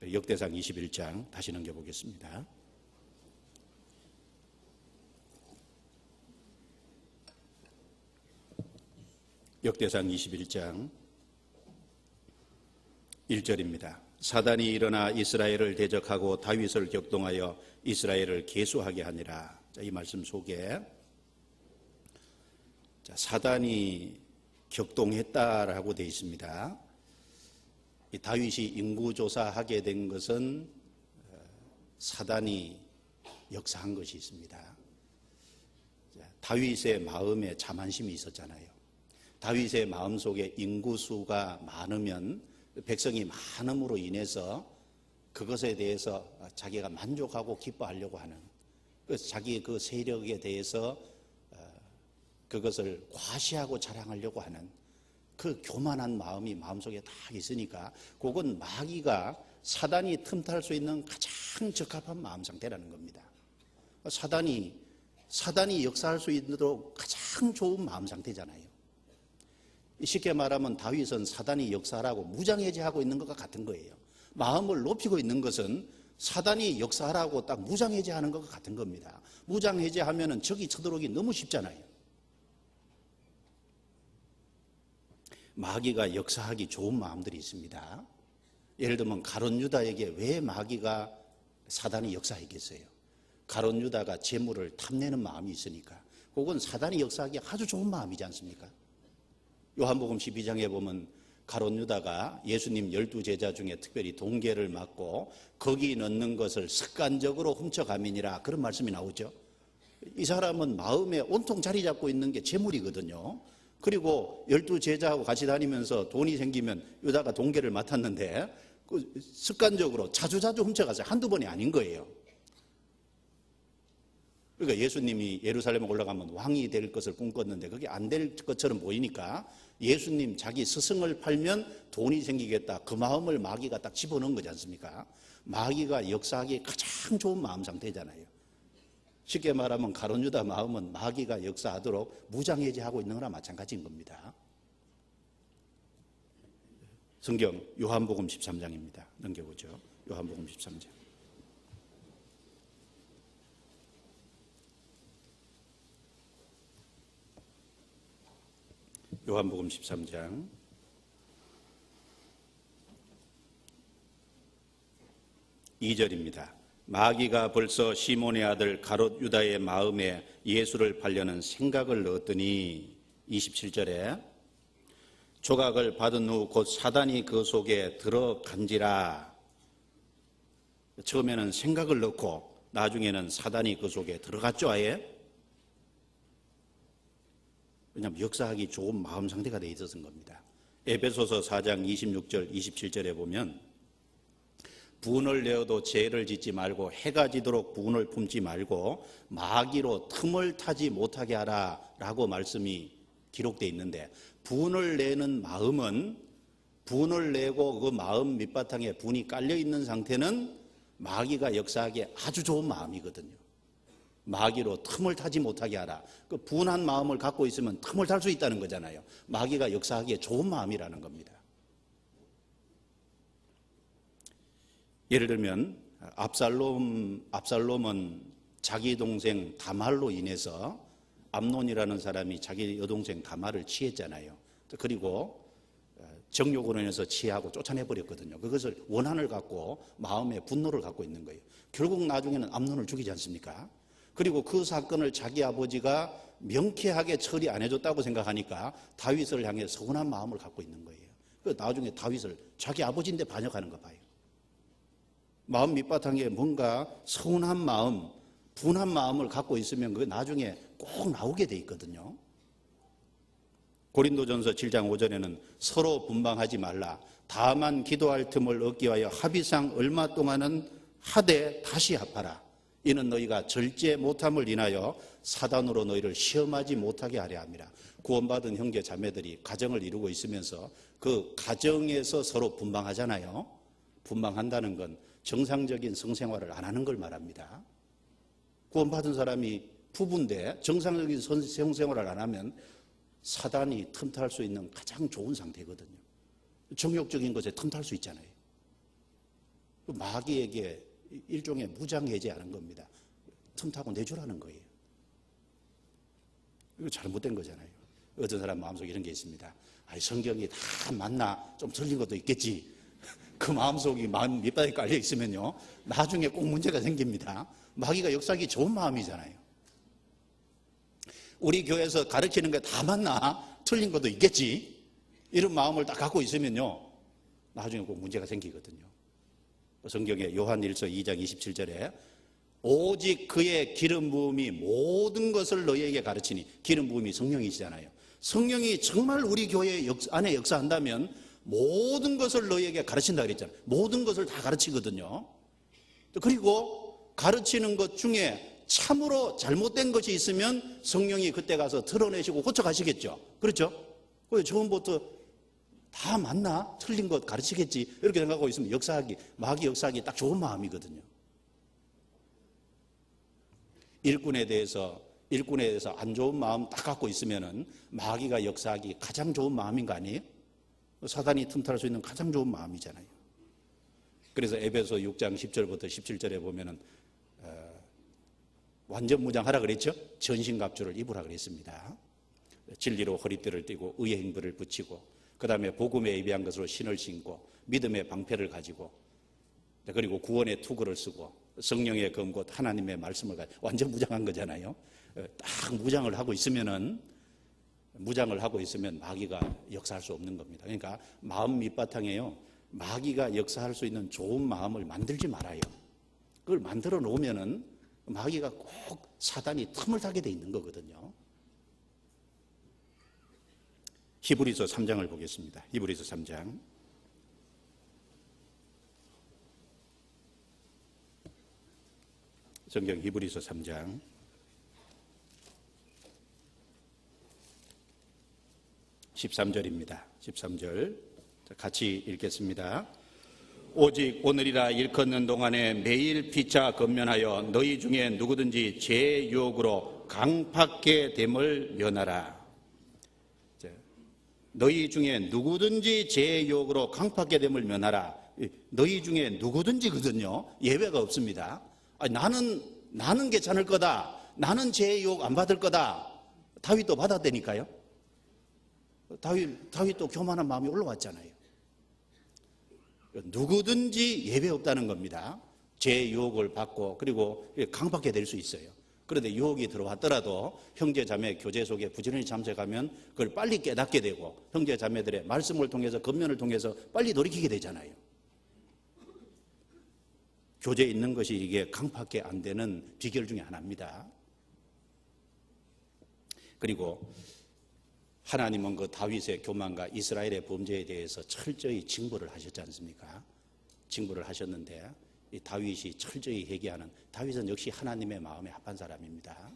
역대상 21장 다시 넘겨보겠습니다. 역대상 21장 1절입니다. 사단이 일어나 이스라엘을 대적하고 다윗을 격동하여 이스라엘을 계수하게 하니라. 이 말씀 속에 사단이 격동했다라고 되어 있습니다. 이 다윗이 인구조사하게 된 것은 사단이 역사한 것이 있습니다. 다윗의 마음에 자만심이 있었잖아요. 다윗의 마음속에 인구수가 많으면 백성이 많음으로 인해서 그것에 대해서 자기가 만족하고 기뻐하려고 하는, 자기의 그 세력에 대해서 그것을 과시하고 자랑하려고 하는 그 교만한 마음이 마음속에 다 있으니까 그건 마귀가 사단이 틈탈 수 있는 가장 적합한 마음 상태라는 겁니다. 사단이 역사할 수 있도록 가장 좋은 마음 상태잖아요. 쉽게 말하면 다윗은 사단이 역사하라고 무장해제하고 있는 것과 같은 거예요. 마음을 높이고 있는 것은 사단이 역사하라고 딱 무장해제하는 것과 같은 겁니다. 무장해제하면 적이 쳐들어오기 너무 쉽잖아요. 마귀가 역사하기 좋은 마음들이 있습니다. 예를 들면 가룟 유다에게 왜 마귀가 사단이 역사했겠어요? 가룟 유다가 재물을 탐내는 마음이 있으니까. 그건 사단이 역사하기 아주 좋은 마음이지 않습니까? 요한복음 12장에 보면 가룟 유다가 예수님 12제자 중에 특별히 동계를 맡고 거기 넣는 것을 습관적으로 훔쳐가미니라, 그런 말씀이 나오죠. 이 사람은 마음에 온통 자리 잡고 있는 게 재물이거든요. 그리고 12제자하고 같이 다니면서 돈이 생기면 유다가 동계를 맡았는데 습관적으로 자주자주 훔쳐가서 한두 번이 아닌 거예요. 그러니까 예수님이 예루살렘에 올라가면 왕이 될 것을 꿈꿨는데 그게 안 될 것처럼 보이니까 예수님 자기 스승을 팔면 돈이 생기겠다, 그 마음을 마귀가 딱 집어넣은 거지 않습니까? 마귀가 역사하기에 가장 좋은 마음 상태잖아요. 쉽게 말하면 가룟 유다 마음은 마귀가 역사하도록 무장해제하고 있는 거나 마찬가지인 겁니다. 성경 요한복음 13장입니다. 넘겨보죠. 요한복음 13장. 요한복음 13장 2절입니다. 마귀가 벌써 시몬의 아들 가롯 유다의 마음에 예수를 팔려는 생각을 넣었더니 27절에 조각을 받은 후 곧 사단이 그 속에 들어간지라. 처음에는 생각을 넣고 나중에는 사단이 그 속에 들어갔죠. 아예. 왜냐하면 역사하기 좋은 마음 상태가 되어 있었던 겁니다. 에베소서 4장 26절 27절에 보면 분을 내어도 죄를 짓지 말고 해가 지도록 분을 품지 말고 마귀로 틈을 타지 못하게 하라 라고 말씀이 기록되어 있는데, 분을 내는 마음은, 분을 내고 그 마음 밑바탕에 분이 깔려 있는 상태는 마귀가 역사하기에 아주 좋은 마음이거든요. 마귀로 틈을 타지 못하게 하라. 그 분한 마음을 갖고 있으면 틈을 탈 수 있다는 거잖아요. 마귀가 역사하기에 좋은 마음이라는 겁니다. 예를 들면 압살롬은 자기 동생 다말로 인해서 암논이라는 사람이 자기 여동생 다말을 취했잖아요. 그리고 정욕으로 인해서 취하고 쫓아내버렸거든요. 그것을 원한을 갖고 마음에 분노를 갖고 있는 거예요. 결국 나중에는 암논을 죽이지 않습니까? 그리고 그 사건을 자기 아버지가 명쾌하게 처리 안 해줬다고 생각하니까 다윗을 향해 서운한 마음을 갖고 있는 거예요. 그래서 나중에 다윗을 자기 아버지인데 반역하는 거 봐요. 마음 밑바탕에 뭔가 서운한 마음, 분한 마음을 갖고 있으면 그게 나중에 꼭 나오게 돼 있거든요. 고린도전서 7장 5절에는 서로 분방하지 말라. 다만 기도할 틈을 얻기 위하여 합의상 얼마 동안은 하되 다시 합하라. 이는 너희가 절제 못함을 인하여 사단으로 너희를 시험하지 못하게 하려 함이라. 구원받은 형제 자매들이 가정을 이루고 있으면서 그 가정에서 서로 분방하잖아요. 분방한다는 건 정상적인 성생활을 안 하는 걸 말합니다. 구원받은 사람이 부부인데 정상적인 성생활을 안 하면 사단이 틈탈 수 있는 가장 좋은 상태거든요. 정욕적인 것에 틈탈 수 있잖아요. 마귀에게 일종의 무장해제하는 겁니다. 틈타고 내주라는 거예요. 이거 잘못된 거잖아요. 어떤 사람 마음속에 이런 게 있습니다. 성경이 다 맞나? 좀 틀린 것도 있겠지. 그 마음속이 마음 밑바닥에 깔려 있으면요, 나중에 꼭 문제가 생깁니다. 마귀가 역사하기 좋은 마음이잖아요. 우리 교회에서 가르치는 게 다 맞나? 틀린 것도 있겠지. 이런 마음을 딱 갖고 있으면요, 나중에 꼭 문제가 생기거든요. 성경에 요한 1서 2장 27절에 오직 그의 기름 부음이 모든 것을 너희에게 가르치니, 기름 부음이 성령이시잖아요. 성령이 정말 우리 교회 안에 역사한다면 모든 것을 너희에게 가르친다 그랬잖아요. 모든 것을 다 가르치거든요. 그리고 가르치는 것 중에 참으로 잘못된 것이 있으면 성령이 그때 가서 드러내시고 고쳐가시겠죠. 그렇죠? 그래서 처음부터 다 맞나? 틀린 것 가르치겠지. 이렇게 생각하고 있으면 마귀 역사하기 딱 좋은 마음이거든요. 일꾼에 대해서 안 좋은 마음 딱 갖고 있으면은 마귀가 역사하기 가장 좋은 마음인 거 아니에요? 사단이 틈탈 수 있는 가장 좋은 마음이잖아요. 그래서 에베소 6장 10절부터 17절에 보면은 완전 무장하라 그랬죠? 전신갑주를 입으라 그랬습니다. 진리로 허리띠를 띠고 의의 행보를 붙이고, 그 다음에 복음에 예비한 것으로 신을 신고, 믿음의 방패를 가지고, 그리고 구원의 투구를 쓰고, 성령의 검 곧 하나님의 말씀을 가지고, 완전 무장한 거잖아요. 딱 무장을 하고 있으면 마귀가 역사할 수 없는 겁니다. 그러니까 마음 밑바탕에요, 마귀가 역사할 수 있는 좋은 마음을 만들지 말아요. 그걸 만들어 놓으면은 마귀가 꼭 사단이 틈을 타게 돼 있는 거거든요. 히브리서 3장을 보겠습니다. 히브리서 3장. 성경 히브리서 3장 13절입니다. 13절 같이 읽겠습니다. 오직 오늘이라 일컫는 동안에 매일 피차 건면하여 너희 중에 누구든지 제 유혹으로 강팍게 됨을 면하라. 너희 중에 누구든지 제 유혹으로 강팍게 됨을 면하라. 너희 중에 누구든지거든요. 예외가 없습니다. 나는 괜찮을 거다. 나는 제 유혹 안 받을 거다. 다윗도 받았다니까요. 다윗도 교만한 마음이 올라왔잖아요. 누구든지 예외 없다는 겁니다. 제 유혹을 받고 그리고 강팍게 될 수 있어요. 그런데 유혹이 들어왔더라도 형제 자매 교제 속에 부지런히 참석하면 그걸 빨리 깨닫게 되고, 형제 자매들의 말씀을 통해서 권면을 통해서 빨리 돌이키게 되잖아요. 교제에 있는 것이 이게 강팍게 안 되는 비결 중에 하나입니다. 그리고 하나님은 그 다윗의 교만과 이스라엘의 범죄에 대해서 철저히 징벌을 하셨지 않습니까? 징벌을 하셨는데 이 다윗이 철저히 회개하는, 다윗은 역시 하나님의 마음에 합한 사람입니다.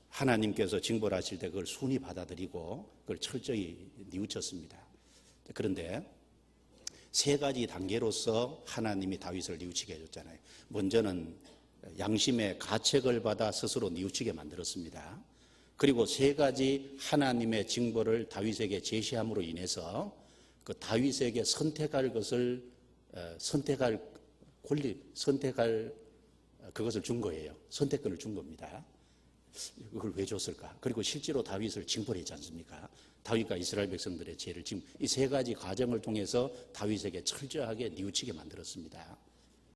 하나님께서 징벌하실 때 그걸 순히 받아들이고 그걸 철저히 뉘우쳤습니다. 그런데 세 가지 단계로서 하나님이 다윗을 뉘우치게 해줬잖아요. 먼저는 양심의 가책을 받아 스스로 뉘우치게 만들었습니다. 그리고 세 가지 하나님의 징벌을 다윗에게 제시함으로 인해서 그 다윗에게 선택할 것을 선택할 그것을 준 거예요. 선택권을 준 겁니다. 그걸 왜 줬을까? 그리고 실제로 다윗을 징벌했지 않습니까? 다윗과 이스라엘 백성들의 죄를 지금 이 세 가지 과정을 통해서 다윗에게 철저하게 뉘우치게 만들었습니다.